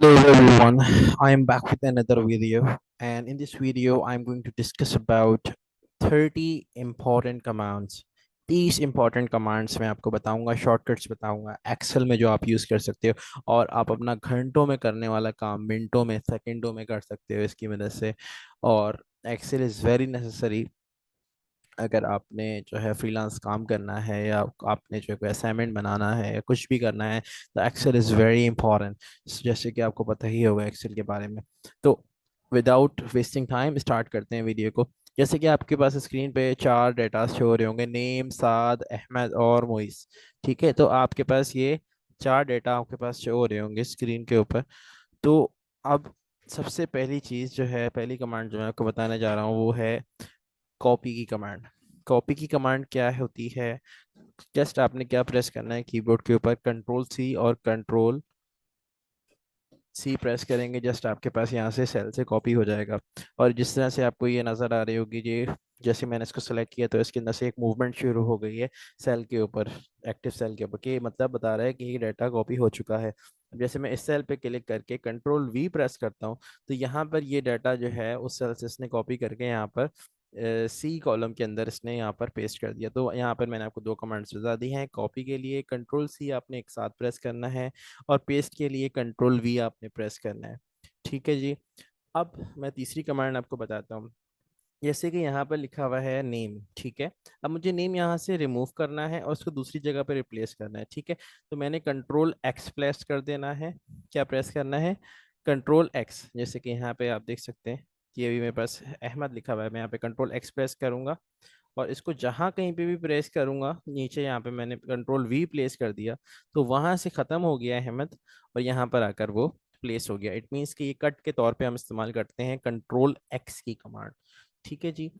Hello everyone, I am back with another video, and in this video I'm going to discuss about 30 important commands. 30 important commanड्स मैं आपको बताऊंगा, shortcuts बताऊंगा Excel में जो आप use कर सकते हो और आप अपना घंटों में करने वाला काम मिनटों में सेकंडों में कर सकते हो इसकी मदद से। और एक्सेल इज़ वेरी नेसेसरी अगर आपने जो है फ्रीलांस काम करना है या आपने जो है कोई असाइनमेंट बनाना है या कुछ भी करना है, तो एक्सेल इज़ वेरी इंपॉर्टेंट। जैसे कि आपको पता ही होगा एक्सेल के बारे में। तो विदाउट वेस्टिंग टाइम स्टार्ट करते हैं वीडियो को। जैसे कि आपके पास स्क्रीन पे चार डेटा शो हो रहे होंगे, नेम, साद, अहमद और मोइस। ठीक है, तो आपके पास ये चार डेटा आपके पास शो हो रहे होंगे स्क्रीन के ऊपर। तो अब सबसे पहली चीज़ जो है, पहली कमांड जो मैं आपको बताने जा रहा हूँ वो है कॉपी की कमांड। कॉपी की कमांड क्या होती है? जस्ट आपने क्या प्रेस करना है कीबोर्ड के ऊपर, कंट्रोल सी और कंट्रोल सी प्रेस करेंगे, जस्ट आपके पास यहाँ से सेल से कॉपी हो जाएगा। और जिस तरह से आपको ये नज़र आ रही होगी, ये जैसे मैंने इसको सेलेक्ट किया तो इसके अंदर से एक मूवमेंट शुरू हो गई है सेल के ऊपर, एक्टिव सेल के ऊपर, कि मतलब बता रहा है कि ये डाटा कॉपी हो चुका है। अब जैसे मैं इस सेल पे क्लिक करके कंट्रोल वी प्रेस करता हूँ, तो यहाँ पर ये डाटा जो है उस सेल से इसने कॉपी करके यहाँ पर सी कॉलम के अंदर इसने यहाँ पर पेस्ट कर दिया। तो यहाँ पर मैंने आपको दो कमांड्स बता दी हैं। कॉपी के लिए कंट्रोल सी आपने एक साथ प्रेस करना है, और पेस्ट के लिए कंट्रोल वी आपने प्रेस करना है। ठीक है जी। अब मैं तीसरी कमांड आपको बताता हूँ। जैसे कि यहाँ पर लिखा हुआ है नेम, ठीक है। अब मुझे नेम यहाँ से रिमूव करना है और उसको दूसरी जगह पर रिप्लेस करना है, ठीक है। तो मैंने कंट्रोल एक्स प्रेस कर देना है। क्या प्रेस करना है? Control x. जैसे कि यहाँ पे आप देख सकते हैं कि अभी मेरे पास अहमद लिखा हुआ है, मैं यहाँ पे कंट्रोल एक्स प्रेस करूंगा और इसको जहाँ कहीं पे भी प्रेस करूंगा, नीचे यहाँ पे मैंने कंट्रोल वी प्लेस कर दिया, तो वहां से खत्म हो गया अहमद और यहाँ पर आकर वो प्लेस हो गया। इट मीन्स कि ये कट के तौर पे हम इस्तेमाल करते हैं कंट्रोल एक्स की कमांड। ठीक है जी।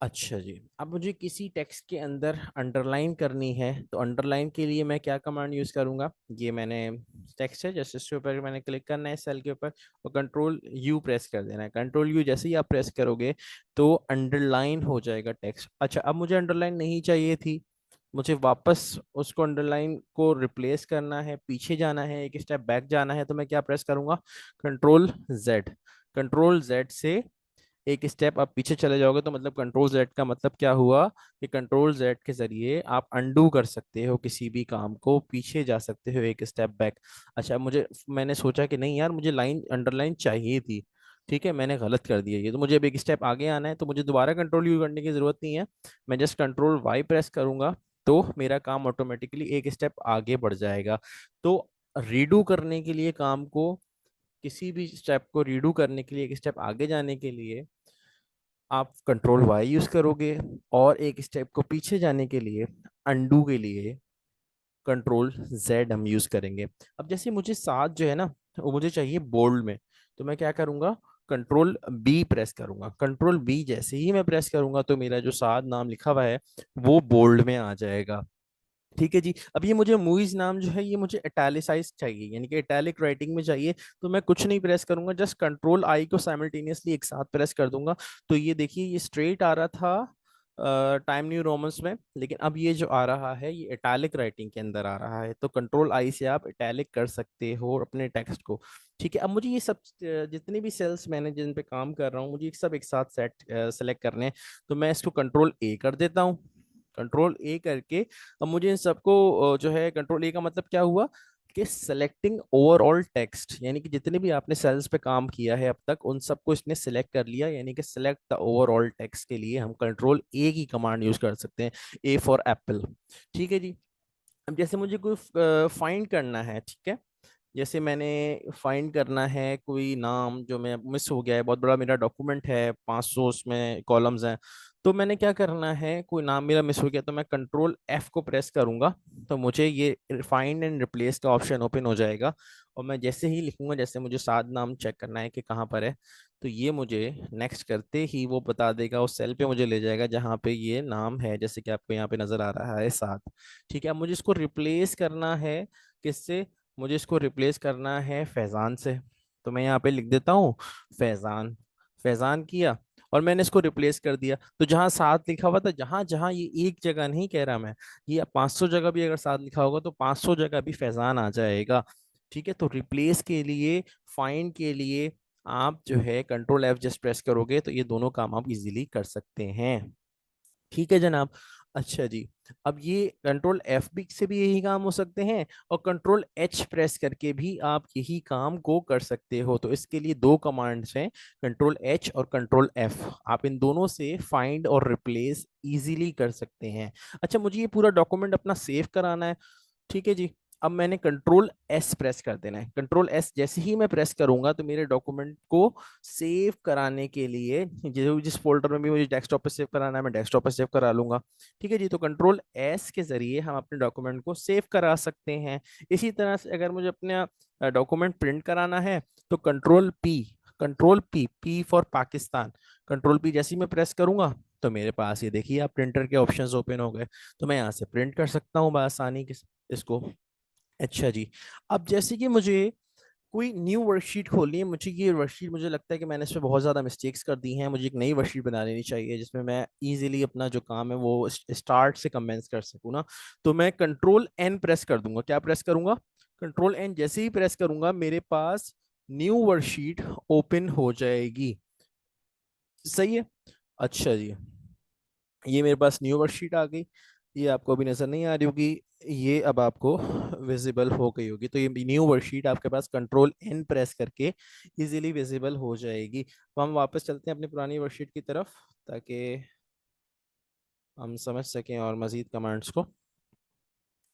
अच्छा जी, अब मुझे किसी टेक्स्ट के अंदर अंडरलाइन करनी है, तो अंडरलाइन के लिए मैं क्या कमांड यूज करूंगा? ये मैंने टेक्स्ट है, जैसे इसके ऊपर मैंने क्लिक करना है सेल के ऊपर और कंट्रोल यू प्रेस कर देना है। कंट्रोल यू जैसे ही आप प्रेस करोगे तो अंडरलाइन हो जाएगा टेक्स्ट। अच्छा, अब मुझे अंडरलाइन नहीं चाहिए थी, मुझे वापस उसको अंडरलाइन को रिप्लेस करना है, पीछे जाना है, एक स्टेप बैक जाना है, तो मैं क्या प्रेस करूंगा? Control Z. कंट्रोल जेड से एक स्टेप आप पीछे चले जाओगे, तो मतलब कंट्रोल जेड का मतलब क्या हुआ कि कंट्रोल जेड के जरिए आप अंडू कर सकते हो किसी भी काम को, पीछे जा सकते हो एक स्टेप बैक। अच्छा, मैंने सोचा कि नहीं यार, मुझे लाइन अंडरलाइन चाहिए थी, ठीक है, मैंने गलत कर दिया ये, तो मुझे अब एक स्टेप आगे आना है, तो मुझे दोबारा कंट्रोल यू करने की जरूरत नहीं है। मैं जस्ट कंट्रोल वाई प्रेस करूंगा, तो मेरा काम ऑटोमेटिकली एक स्टेप आगे बढ़ जाएगा। तो रीडू करने के लिए काम को, किसी भी स्टेप को रीडू करने के लिए, एक स्टेप आगे जाने के लिए आप कंट्रोल वाई यूज करोगे, और एक स्टेप को पीछे जाने के लिए, अंडू के लिए, कंट्रोल जेड हम यूज करेंगे। अब जैसे मुझे सात जो है ना, वो मुझे चाहिए बोल्ड में, तो मैं क्या करूंगा? कंट्रोल बी प्रेस करूंगा। कंट्रोल बी जैसे ही मैं प्रेस करूंगा, तो मेरा जो साद नाम लिखा हुआ है वो बोल्ड में आ जाएगा। ठीक है जी। अब ये मुझे मूवीज नाम जो है ये मुझे इटैलिसाइज चाहिए, यानी कि इटैलिक राइटिंग में चाहिए, तो मैं कुछ नहीं प्रेस करूंगा, जस्ट कंट्रोल आई को साइमल्टेनियसली एक साथ प्रेस कर दूंगा। तो ये देखिए, ये स्ट्रेट आ रहा था टाइम न्यू रोमन्स में, लेकिन अब ये जो आ रहा है ये इटैलिक राइटिंग के अंदर आ रहा है। तो कंट्रोल आई से आप इटैलिक कर सकते हो अपने टेक्स्ट को। ठीक है, अब मुझे ये सब जितने भी सेल्स मैंने जिन पे काम कर रहा हूँ, मुझे ये सब एक साथ सेलेक्ट करने हैं। तो मैं इसको कंट्रोल ए कर देता हूँ। कंट्रोल ए करके अब मुझे इन सबको जो है, कंट्रोल ए का मतलब क्या हुआ कि सेलेक्टिंग ओवरऑल टेक्स्ट, यानी कि जितने भी आपने सेल्स पे काम किया है अब तक उन सबको इसने सिलेक्ट कर लिया, यानी कि सिलेक्ट द ओवरऑल टेक्स्ट के लिए हम कंट्रोल ए की कमांड यूज कर सकते हैं। A for Apple. ठीक है जी। अब जैसे मुझे कोई फाइंड करना है, ठीक है, जैसे मैंने फाइंड करना है कोई नाम जो मैं मिस हो गया है, बहुत बड़ा मेरा डॉक्यूमेंट है, 500 उसमें कॉलम्स हैं, तो मैंने क्या करना है, कोई नाम मेरा मिस हो गया, तो मैं कंट्रोल एफ को प्रेस करूंगा, तो मुझे ये फाइंड एंड रिप्लेस का ऑप्शन ओपन हो जाएगा। और मैं जैसे ही लिखूंगा, जैसे मुझे साद नाम चेक करना है कि कहाँ पर है, तो ये मुझे नेक्स्ट करते ही वो बता देगा, उस सेल पे मुझे ले जाएगा जहाँ पे ये नाम है, जैसे कि आपको यहाँ पे नजर आ रहा है साद। ठीक है, अब मुझे इसको रिप्लेस करना है किससे? मुझे इसको रिप्लेस करना है फैजान से। तो मैं यहाँ पे लिख देता हूँ फैजान। फैजान किया और मैंने इसको रिप्लेस कर दिया, तो जहाँ सात लिखा हुआ था, जहाँ जहाँ ये एक जगह नहीं कह रहा मैं, ये 500 जगह भी अगर सात लिखा होगा तो 500 जगह भी फैजान आ जाएगा। ठीक है, तो रिप्लेस के लिए, फाइंड के लिए आप जो है कंट्रोल एफ जस्ट प्रेस करोगे तो ये दोनों काम आप इजीली कर सकते हैं। ठीक है जनाब। अच्छा जी, अब ये कंट्रोल एफ बी से भी यही काम हो सकते हैं, और कंट्रोल एच प्रेस करके भी आप यही काम को कर सकते हो। तो इसके लिए दो कमांड्स हैं, कंट्रोल एच और कंट्रोल एफ। आप इन दोनों से फाइंड और रिप्लेस इजीली कर सकते हैं। अच्छा, मुझे ये पूरा डॉक्यूमेंट अपना सेव कराना है। ठीक है जी। अब मैंने कंट्रोल एस प्रेस कर देना है। कंट्रोल एस जैसे ही मैं प्रेस करूंगा तो मेरे डॉक्यूमेंट को सेव कराने के लिए, जो जिस फोल्डर में भी मुझे डेस्कटॉप पे सेव कराना है मैं डेस्कटॉप पे सेव करा लूंगा। ठीक है जी, तो कंट्रोल एस के जरिए हम अपने डॉक्यूमेंट को सेव करा सकते हैं। इसी तरह से अगर मुझे अपना डॉक्यूमेंट प्रिंट कराना है तो control P, P for Pakistan. Control P जैसे ही मैं प्रेस करूंगा तो मेरे पास ये देखिए आप प्रिंटर के ऑप्शंस ओपन हो गए। तो मैं यहाँ से प्रिंट कर सकता हूँ बआसानी के इसको। अच्छा जी, अब जैसे कि मुझे कोई न्यू वर्कशीट खोलनी है, मुझे ये वर्कशीट मुझे लगता है कि मैंने इसमें बहुत ज़्यादा मिस्टेक्स कर दी हैं, मुझे एक नई वर्कशीट बना लेनी चाहिए जिसमें मैं इजीली अपना जो काम है वो स्टार्ट से कमेंस कर सकूँ ना। तो मैं कंट्रोल एन प्रेस कर दूंगा। क्या प्रेस करूंगा? कंट्रोल एन जैसे ही प्रेस करूंगा मेरे पास न्यू वर्कशीट ओपन हो जाएगी। सही है। अच्छा जी, ये मेरे पास न्यू वर्कशीट आ गई। ये आपको अभी नजर नहीं आ रही होगी, ये अब आपको विजिबल हो गई होगी। तो ये न्यू वर्कशीट आपके पास कंट्रोल एन प्रेस करके इजीली विजिबल हो जाएगी। तो हम वापस चलते हैं अपनी पुरानी वर्कशीट की तरफ ताकि हम समझ सकें और मजीद कमांड्स को।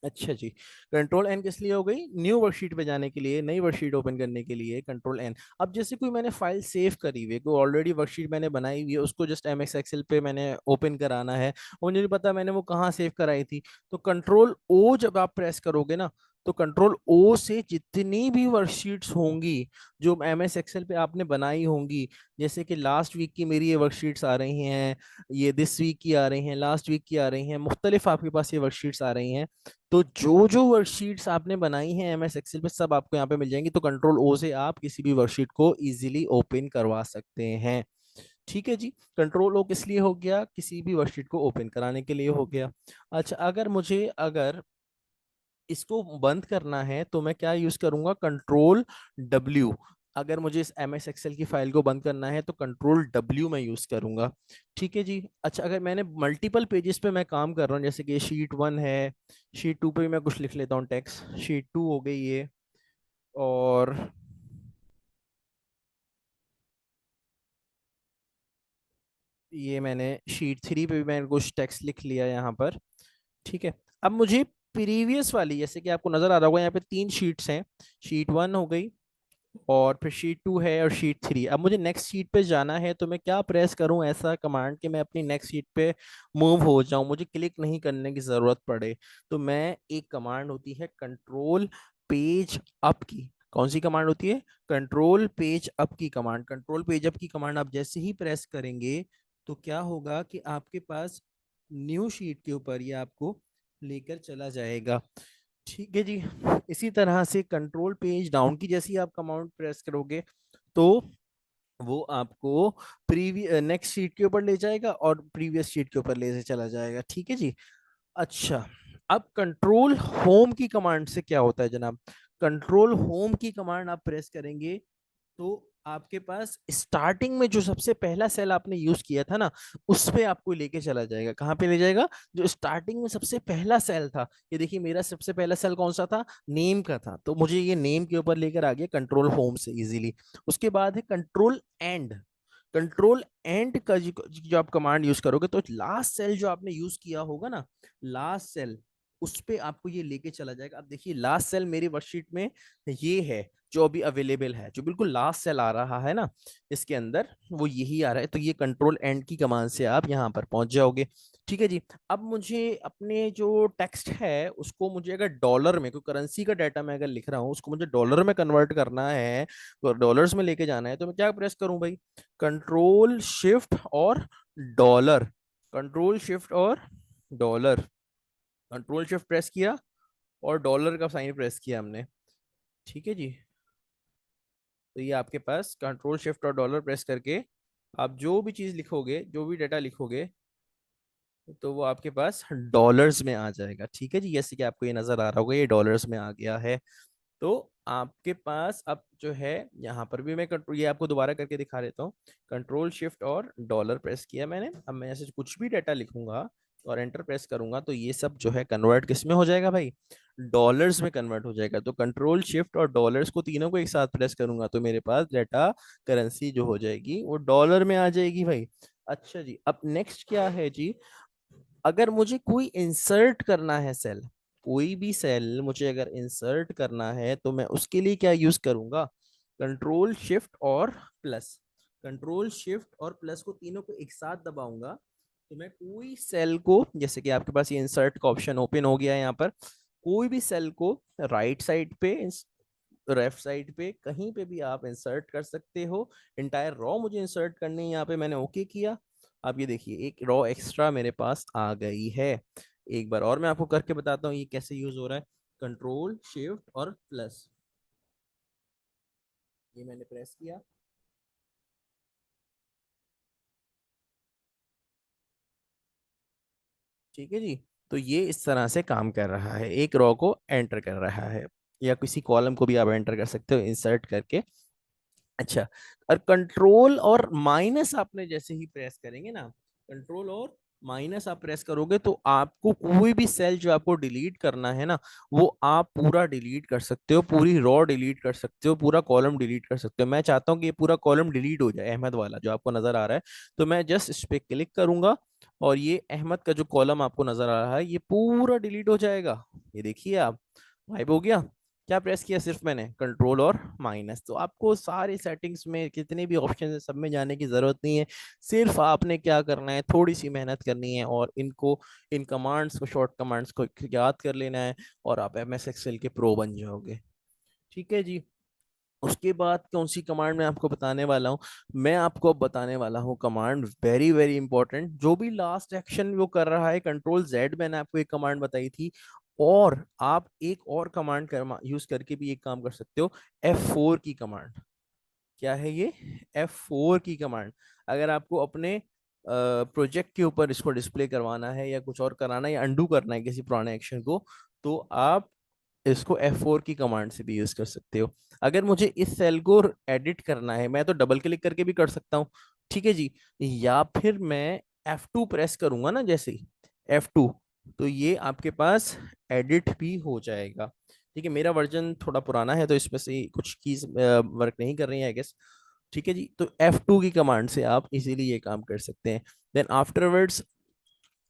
अच्छा जी, कंट्रोल एन किस लिए हो गई? न्यू वर्कशीट पे जाने के लिए, नई वर्कशीट ओपन करने के लिए कंट्रोल एन। अब जैसे कोई मैंने फाइल सेव करी हुई है, कोई ऑलरेडी वर्कशीट मैंने बनाई हुई है, उसको जस्ट एम एक्स एक्सेल पे मैंने ओपन कराना है और मुझे नहीं पता मैंने वो कहाँ सेव कराई थी। तो कंट्रोल ओ जब आप प्रेस करोगे ना, तो कंट्रोल ओ से जितनी भी वर्कशीट्स होंगी जो एम एस एक्सेल पे आपने बनाई होंगी, जैसे कि लास्ट वीक की मेरी ये वर्कशीट्स आ रही हैं, ये दिस वीक की आ रही हैं, लास्ट वीक की आ रही हैं, मुख्तलिफ आपके पास ये वर्कशीट्स आ रही हैं। तो जो जो वर्कशीट्स आपने बनाई हैं एम एस एक्सेल पे सब आपको यहाँ पे मिल जाएंगी। तो कंट्रोल ओ से आप किसी भी वर्कशीट को इजीली ओपन करवा सकते हैं। ठीक है जी, कंट्रोल ओ किस लिए हो गया? किसी भी वर्कशीट को ओपन कराने के लिए हो गया। अच्छा, अगर इसको बंद करना है तो मैं क्या यूज करूंगा? Control W. अगर मुझे इस एम एस एक्सेल की फाइल को बंद करना है तो कंट्रोल डब्ल्यू मैं यूज करूंगा। ठीक है जी। अच्छा, अगर मैंने मल्टीपल पेजेस पे मैं काम कर रहा हूँ, जैसे कि शीट वन है, शीट टू पे भी मैं कुछ लिख लेता हूँ टेक्स्ट, शीट टू हो गई ये, और ये मैंने शीट थ्री पे भी मैंने कुछ टेक्स्ट लिख लिया यहाँ पर। ठीक है। अब मुझे प्रीवियस वाली, जैसे कि आपको नजर आ रहा होगा यहाँ पे तीन शीट्स हैं, शीट वन हो गई और फिर शीट टू है और शीट थ्री। अब मुझे नेक्स्ट शीट पे जाना है तो मैं क्या प्रेस करूं ऐसा कमांड कि मैं अपनी नेक्स्ट शीट पे मूव हो जाऊं, मुझे क्लिक नहीं करने की जरूरत पड़े? तो मैं एक कमांड होती है कंट्रोल पेज अप की। कौन सी कमांड होती है? कंट्रोल पेज अप की कमांड। कंट्रोल पेज अप की कमांड आप जैसे ही प्रेस करेंगे तो क्या होगा कि आपके पास न्यू शीट के ऊपर ये आपको लेकर चला जाएगा। ठीक है जी। इसी तरह से कंट्रोल पेज डाउन की जैसी आप कमांड प्रेस करोगे तो वो आपको प्रीवियस नेक्स्ट शीट के ऊपर ले जाएगा और प्रीवियस शीट के ऊपर ले से चला जाएगा। ठीक है जी। अच्छा, अब कंट्रोल होम की कमांड से क्या होता है जनाब? कंट्रोल होम की कमांड आप प्रेस करेंगे तो आपके पास स्टार्टिंग में जो सबसे पहला सेल आपने यूज किया था ना, उस पे आपको लेके चला जाएगा। कहाँ पे ले जाएगा? जो स्टार्टिंग में सबसे पहला सेल था। ये देखिए मेरा सबसे पहला सेल कौन सा था? नेम का था, तो मुझे ये नेम के ऊपर लेकर आ गया कंट्रोल होम से इजीली। उसके बाद है कंट्रोल एंड। कंट्रोल एंड का जो आप कमांड यूज करोगे तो लास्ट सेल जो आपने यूज किया होगा ना, लास्ट सेल, उस पे आपको ये लेके चला जाएगा। अब देखिए लास्ट सेल मेरी वर्कशीट में ये है जो अभी अवेलेबल है, जो बिल्कुल लास्ट सेल आ रहा है ना इसके अंदर, वो यही आ रहा है। तो ये कंट्रोल एंड की कमांड से आप यहाँ पर पहुंच जाओगे। ठीक है जी। अब मुझे अपने जो टेक्स्ट है उसको, मुझे अगर डॉलर में कोई करेंसी का डाटा मैं अगर लिख रहा हूँ उसको मुझे डॉलर में कन्वर्ट करना है, तो डॉलर्स में लेके जाना है, तो मैं क्या प्रेस करूं भाई? कंट्रोल शिफ्ट और डॉलर। कंट्रोल शिफ्ट और डॉलर। कंट्रोल शिफ्ट प्रेस किया और डॉलर का साइन प्रेस किया हमने। ठीक है जी। तो ये आपके पास कंट्रोल शिफ्ट और डॉलर प्रेस करके आप जो भी चीज लिखोगे, जो भी डाटा लिखोगे, तो वो आपके पास डॉलर्स में आ जाएगा। ठीक है जी, जैसे कि आपको ये नजर आ रहा होगा ये डॉलर्स में आ गया है। तो आपके पास अब जो है यहाँ पर भी मैं कंट्रोल, ये आपको दोबारा करके दिखा देता हूँ। कंट्रोल शिफ्ट और डॉलर प्रेस किया मैंने। अब मैं ऐसे कुछ भी डाटा लिखूंगा और एंटर प्रेस करूंगा तो ये सब जो है कन्वर्ट किस में हो जाएगा भाई, डॉलर्स में कन्वर्ट हो जाएगा। तो कंट्रोल शिफ्ट और डॉलर्स को तीनों को एक साथ प्रेस करूंगा तो मेरे पास डाटा करेंसी जो हो जाएगी वो डॉलर में आ जाएगी भाई। अच्छा जी, अब नेक्स्ट क्या है जी, अगर मुझे कोई इंसर्ट करना है सेल, कोई भी सेल मुझे अगर इंसर्ट करना है तो मैं उसके लिए क्या यूज करूंगा, कंट्रोल शिफ्ट और प्लस। कंट्रोल शिफ्ट और प्लस को तीनों को एक साथ दबाऊंगा तो मैं कोई सेल को, जैसे कि आपके पास ये इंसर्ट का ऑप्शन ओपन हो गया है यहाँ पर, कोई भी सेल को राइट साइड पे, लेफ्ट साइड पे, कहीं पे भी आप इंसर्ट कर सकते हो। इंटायर रॉ मुझे इंसर्ट करनी है, यहाँ पे मैंने ओके किया। अब ये देखिए एक रॉ एक्स्ट्रा मेरे पास आ गई है। एक बार और मैं आपको करके बताता हूँ ये कैसे यूज हो रहा है। कंट्रोल शिफ्ट और प्लस, ये मैंने प्रेस किया। ठीक है जी, तो ये इस तरह से काम कर रहा है, एक रॉ को एंटर कर रहा है, या किसी कॉलम को भी आप एंटर कर सकते हो इंसर्ट करके। अच्छा, और कंट्रोल और माइनस आपने जैसे ही प्रेस करेंगे ना, कंट्रोल और माइनस आप प्रेस करोगे तो आपको कोई भी सेल जो आपको डिलीट करना है ना, वो आप पूरा डिलीट कर सकते हो, पूरी रॉ डिलीट कर सकते हो, पूरा कॉलम डिलीट कर सकते हो। मैं चाहता हूँ कि ये पूरा कॉलम डिलीट हो जाए, अहमद वाला जो आपको नजर आ रहा है। तो मैं जस्ट इस पे क्लिक करूंगा और ये अहमद का जो कॉलम आपको नजर आ रहा है ये पूरा डिलीट हो जाएगा। ये देखिए आप, गायब हो गया। क्या प्रेस किया, सिर्फ मैंने कंट्रोल और माइनस। तो आपको सारी सेटिंग्स में कितने भी ऑप्शन है सब में जाने की जरूरत नहीं है। सिर्फ आपने क्या करना है, थोड़ी सी मेहनत करनी है और इनको, इन कमांड्स को, शॉर्ट कमांड्स को याद कर लेना है और आप एमएस एक्सेल के प्रो बन जाओगे। ठीक है जी। उसके बाद कौन सी कमांड मैं आपको बताने वाला हूँ, मैं आपको अब बताने वाला हूँ कमांड वेरी वेरी इंपॉर्टेंट, जो भी लास्ट एक्शन वो कर रहा है। कंट्रोल जेड मैंने आपको एक कमांड बताई थी, और आप एक और कमांड कर यूज करके भी एक काम कर सकते हो, F4 की कमांड। क्या है ये, F4 की कमांड। अगर आपको अपने प्रोजेक्ट के ऊपर इसको डिस्प्ले करवाना है या कुछ और कराना है या अंडू करना है किसी पुराने एक्शन को, तो आप इसको F4 की कमांड से भी यूज कर सकते हो। अगर मुझे इस सेल को एडिट करना है, मैं तो डबल क्लिक करके भी कर सकता हूँ, ठीक है जी, या फिर मैं F2 प्रेस करूंगा ना, जैसे ही F2, तो ये आपके पास एडिट भी हो जाएगा। ठीक है, मेरा वर्जन थोड़ा पुराना है तो इसमें से कुछ कीज वर्क नहीं कर रही है आई गेस। ठीक है जी, तो F2 की कमांड से आप इजीली ये काम कर सकते हैं। देन आफ्टरवर्ड्स,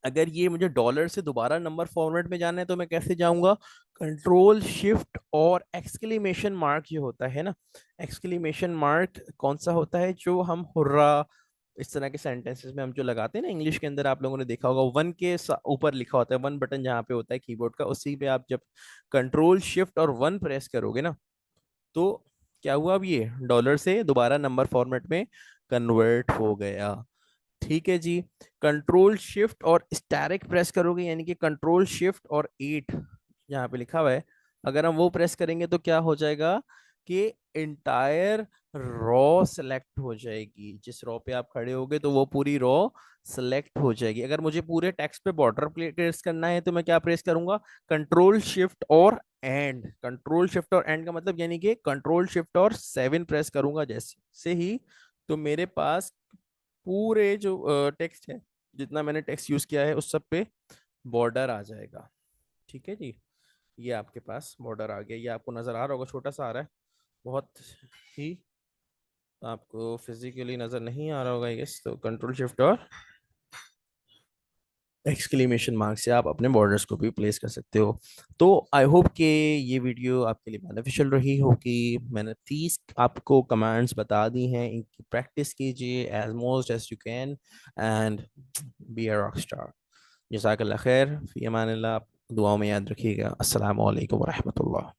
अगर ये मुझे डॉलर से दोबारा नंबर फॉर्मेट में जाना है तो मैं कैसे जाऊंगा, कंट्रोल शिफ्ट और एक्सक्लेमेशन मार्क जो होता है ना, एक्सक्लेमेशन मार्क कौन सा होता है, जो हम हुर्रा, इस तरह के सेंटेंसेस में हम जो लगाते हैं ना इंग्लिश के अंदर, आप लोगों ने देखा होगा वन के ऊपर लिखा होता है, वन बटन जहाँ पे होता है कीबोर्ड का, उसी पे आप जब कंट्रोल शिफ्ट और वन प्रेस करोगे ना, तो क्या हुआ, अब ये डॉलर से दोबारा नंबर फॉर्मेट में कन्वर्ट हो गया। ठीक है जी। कंट्रोल शिफ्ट और स्टैरिक प्रेस करोगे, यानी कि कंट्रोल शिफ्ट और 8 यहाँ पे लिखा हुआ है, अगर हम वो प्रेस करेंगे तो क्या हो जाएगा कि इंटायर रॉ सेलेक्ट हो जाएगी। जिस रॉ पे आप खड़े होगे तो वो पूरी रॉ सेलेक्ट हो जाएगी। अगर मुझे पूरे टेक्स्ट पे बॉर्डर प्रेस करना है तो मैं क्या प्रेस करूंगा, कंट्रोल शिफ्ट और एंड। कंट्रोल शिफ्ट और एंड का मतलब यानी कि कंट्रोल शिफ्ट और 7 प्रेस करूंगा जैसे से ही, तो मेरे पास पूरे जो टेक्स्ट है, जितना मैंने टेक्स्ट यूज किया है उस सब पे बॉर्डर आ जाएगा। ठीक है जी, ये आपके पास बॉर्डर आ गया, ये आपको नजर आ रहा होगा, छोटा सा आ रहा है बहुत ही, आपको फिजिकली नजर नहीं आ रहा होगा यस। तो कंट्रोल शिफ्ट और एक्सक्लेमेशन मार्क से आप अपने बॉर्डर्स को भी प्लेस कर सकते हो। तो आई होप कि ये वीडियो आपके लिए बेनिफिशियल रही होगी। मैंने 30 आपको कमांड्स बता दी हैं, इनकी प्रैक्टिस कीजिए as most as you can and be a rock star. जज़ाकल्लाह खैर, फी अमानिल्लाह। दुआओं में याद रखिएगा। अस्सलाम वालेकुम रहमतुल्लाह।